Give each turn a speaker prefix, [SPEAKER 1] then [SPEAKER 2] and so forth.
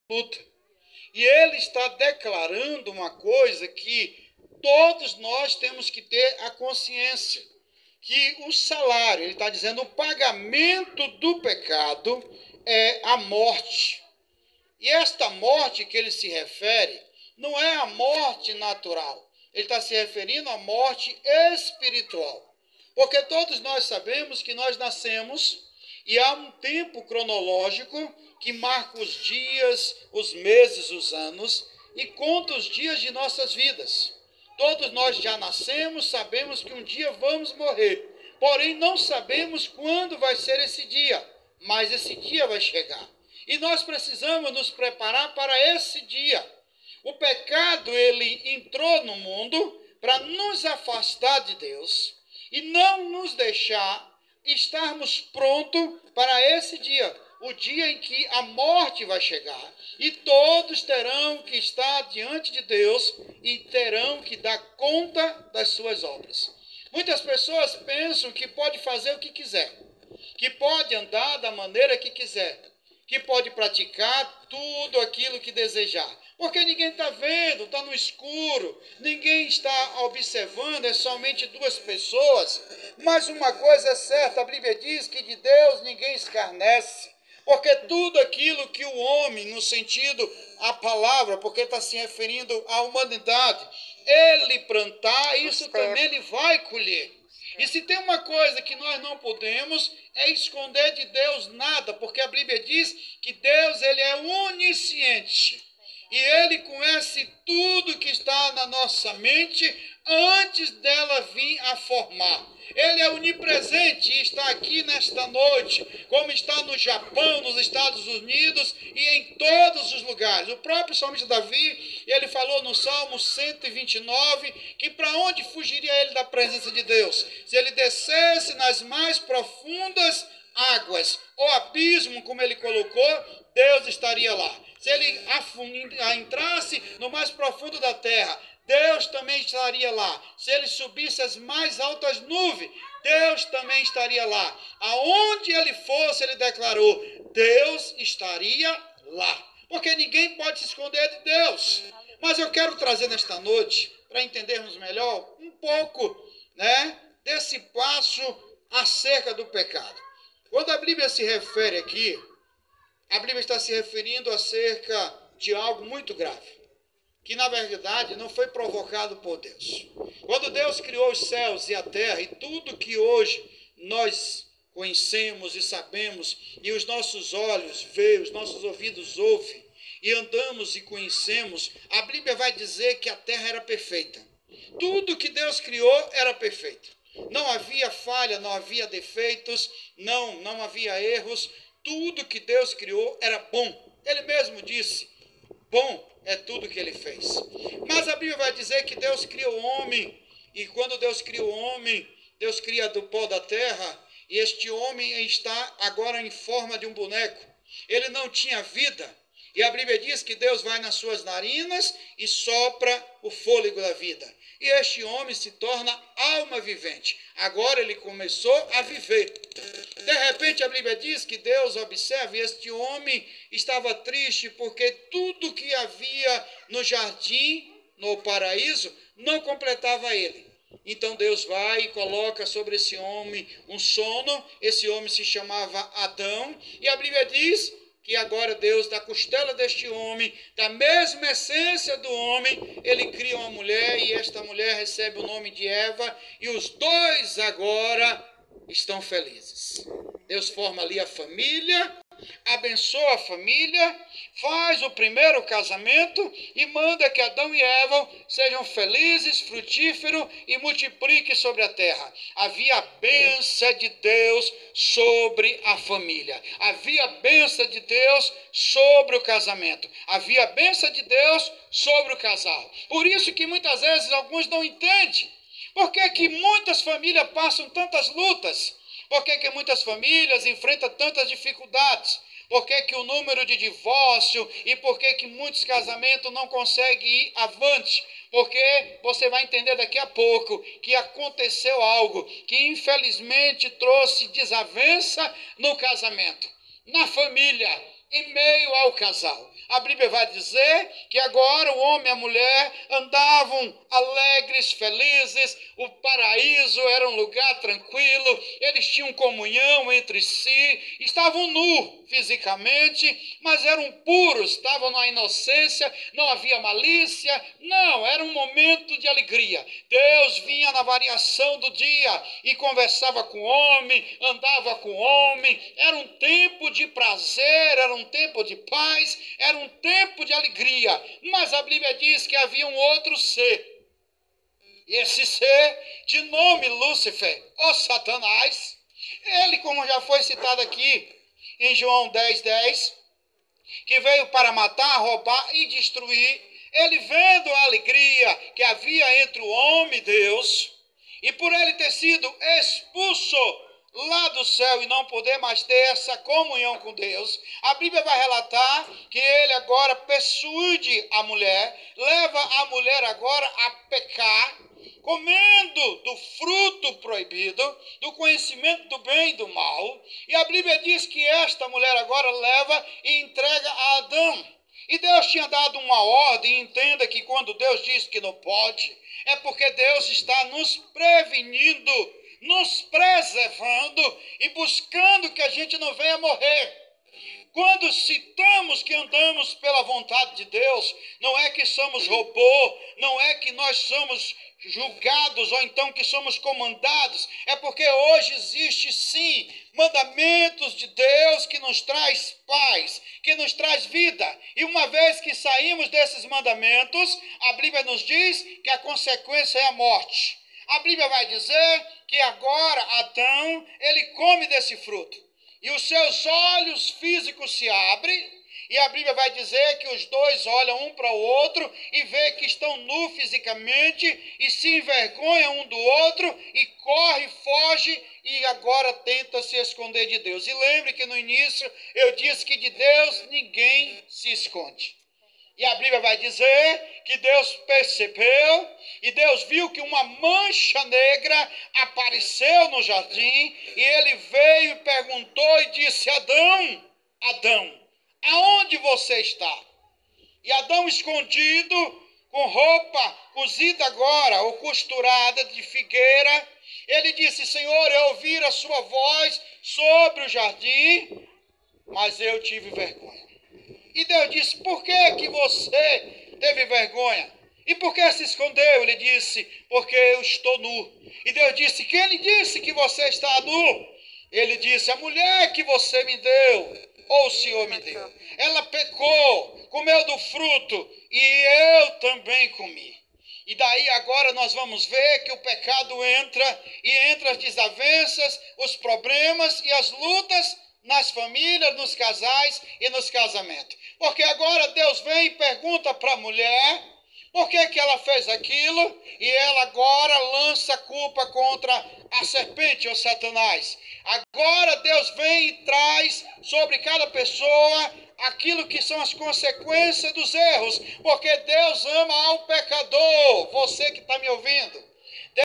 [SPEAKER 1] luta. E ele está declarando uma coisa que todos nós temos que ter a consciência, que o salário, ele está dizendo, o pagamento do pecado é a morte. E esta morte que ele se refere não é a morte natural, ele está se referindo à morte espiritual. Porque todos nós sabemos que nós nascemos e há um tempo cronológico que marca os dias, os meses, os anos e conta os dias de nossas vidas. Todos nós já nascemos, sabemos que um dia vamos morrer, porém não sabemos quando vai ser esse dia, mas esse dia vai chegar. E nós precisamos nos preparar para esse dia. O pecado, ele entrou no mundo para nos afastar de Deus e não nos deixar estarmos prontos para esse dia, o dia em que a morte vai chegar. E todos terão que estar diante de Deus e terão que dar conta das suas obras. Muitas pessoas pensam que pode fazer o que quiser, que pode andar da maneira que quiser, que pode praticar tudo aquilo que desejar. Porque ninguém está vendo, está no escuro, ninguém está observando, é somente duas pessoas. Mas uma coisa é certa, a Bíblia diz que de Deus ninguém escarnece. Porque tudo aquilo que o homem, no sentido, a palavra, porque está se referindo à humanidade, ele plantar, isso também ele vai colher. E se tem uma coisa que nós não podemos, é esconder de Deus nada, porque a Bíblia diz que Deus, ele é onisciente. E ele conhece tudo que está na nossa mente antes dela vir a formar. Ele é onipresente e está aqui nesta noite, como está no Japão, nos Estados Unidos e em todos os lugares. O próprio salmista Davi, ele falou no Salmo 129, que para onde fugiria ele da presença de Deus? Se ele descesse nas mais profundas águas, ou abismo, como ele colocou, Deus estaria lá. Se ele entrasse no mais profundo da terra, Deus também estaria lá. Se ele subisse as mais altas nuvens, Deus também estaria lá. Aonde ele fosse, ele declarou, Deus estaria lá. Porque ninguém pode se esconder de Deus. Mas eu quero trazer nesta noite, para entendermos melhor, um pouco, desse passo acerca do pecado. Quando a Bíblia se refere aqui, a Bíblia está se referindo acerca de algo muito grave, que na verdade não foi provocado por Deus. Quando Deus criou os céus e a terra e tudo que hoje nós conhecemos e sabemos, e os nossos olhos veem, os nossos ouvidos ouvem, e andamos e conhecemos, a Bíblia vai dizer que a terra era perfeita. Tudo que Deus criou era perfeito. Não havia falha, não havia defeitos, não havia erros. Tudo que Deus criou era bom. Ele mesmo disse, bom é tudo que ele fez. Mas a Bíblia vai dizer que Deus cria o homem, e quando Deus cria o homem, Deus cria do pó da terra, e este homem está agora em forma de um boneco. Ele não tinha vida. E a Bíblia diz que Deus vai nas suas narinas e sopra o fôlego da vida. E este homem se torna alma vivente. Agora ele começou a viver. De repente a Bíblia diz que Deus observa e este homem estava triste porque tudo que havia no jardim, no paraíso, não completava ele. Então Deus vai e coloca sobre esse homem um sono. Esse homem se chamava Adão. E a Bíblia diz que agora Deus, da costela deste homem, da mesma essência do homem, ele cria uma mulher e esta mulher recebe o nome de Eva e os dois agora estão felizes. Deus forma ali a família, abençoa a família, faz o primeiro casamento e manda que Adão e Eva sejam felizes, frutíferos e multipliquem sobre a terra. Havia a bênção de Deus sobre a família. Havia a bênção de Deus sobre o casamento. Havia a bênção de Deus sobre o casal. Por isso que muitas vezes alguns não entendem. Por que que muitas famílias passam tantas lutas? Por que que muitas famílias enfrentam tantas dificuldades? Por que que o número de divórcio e por que que muitos casamentos não conseguem ir avante? Porque você vai entender daqui a pouco que aconteceu algo que infelizmente trouxe desavença no casamento, na família. em meio ao casal. A Bíblia vai dizer que agora o homem e a mulher andavam alegres, felizes, o paraíso era um lugar tranquilo, eles tinham comunhão entre si, estavam nus fisicamente, mas eram puros, estavam na inocência, não havia malícia, não, era um momento de alegria. Deus vinha na variação do dia e conversava com o homem, andava com o homem, era um tempo de prazer, era um tempo de paz, era um tempo de alegria. Mas a Bíblia diz que havia um outro ser. E esse ser, de nome Lúcifer, ou Satanás, ele, como já foi citado aqui em João 10:10, que veio para matar, roubar e destruir, ele vendo a alegria que havia entre o homem e Deus, e por ele ter sido expulso lá do céu e não poder mais ter essa comunhão com Deus, a Bíblia vai relatar que ele agora persuade a mulher, leva a mulher agora a pecar, comendo do fruto proibido, do conhecimento do bem e do mal. E a Bíblia diz que esta mulher agora leva e entrega a Adão. E Deus tinha dado uma ordem, entenda que quando Deus diz que não pode, é porque Deus está nos prevenindo, nos preservando e buscando que a gente não venha morrer. Quando citamos que andamos pela vontade de Deus, não é que somos robô, não é que nós somos julgados ou então que somos comandados, é porque hoje existe sim mandamentos de Deus que nos traz paz, que nos traz vida. E uma vez que saímos desses mandamentos, a Bíblia nos diz que a consequência é a morte. A Bíblia vai dizer que agora Adão, ele come desse fruto. E os seus olhos físicos se abrem, e a Bíblia vai dizer que os dois olham um para o outro e vê que estão nus fisicamente e se envergonham um do outro e corre, foge e agora tenta se esconder de Deus. E lembre que no início eu disse que de Deus ninguém se esconde. E a Bíblia vai dizer que Deus percebeu e Deus viu que uma mancha negra apareceu no jardim e ele veio e perguntou e disse: Adão, Adão, aonde você está? E Adão, escondido, com roupa cozida agora ou costurada de figueira, ele disse: Senhor, eu ouvi a sua voz sobre o jardim, mas eu tive vergonha. E Deus disse: por que você teve vergonha? E por que se escondeu? Ele disse: porque eu estou nu. E Deus disse: quem lhe disse que você está nu? Ele disse: a mulher que você me deu, ou o Senhor me deu. Ela pecou, comeu do fruto, e eu também comi. E daí agora nós vamos ver que o pecado entra, e entra as desavenças, os problemas e as lutas nas famílias, nos casais e nos casamentos. Porque agora Deus vem e pergunta para a mulher por que ela fez aquilo, e ela agora lança a culpa contra a serpente ou Satanás. Agora Deus vem e traz sobre cada pessoa aquilo que são as consequências dos erros, porque Deus ama ao pecador, você que está me ouvindo.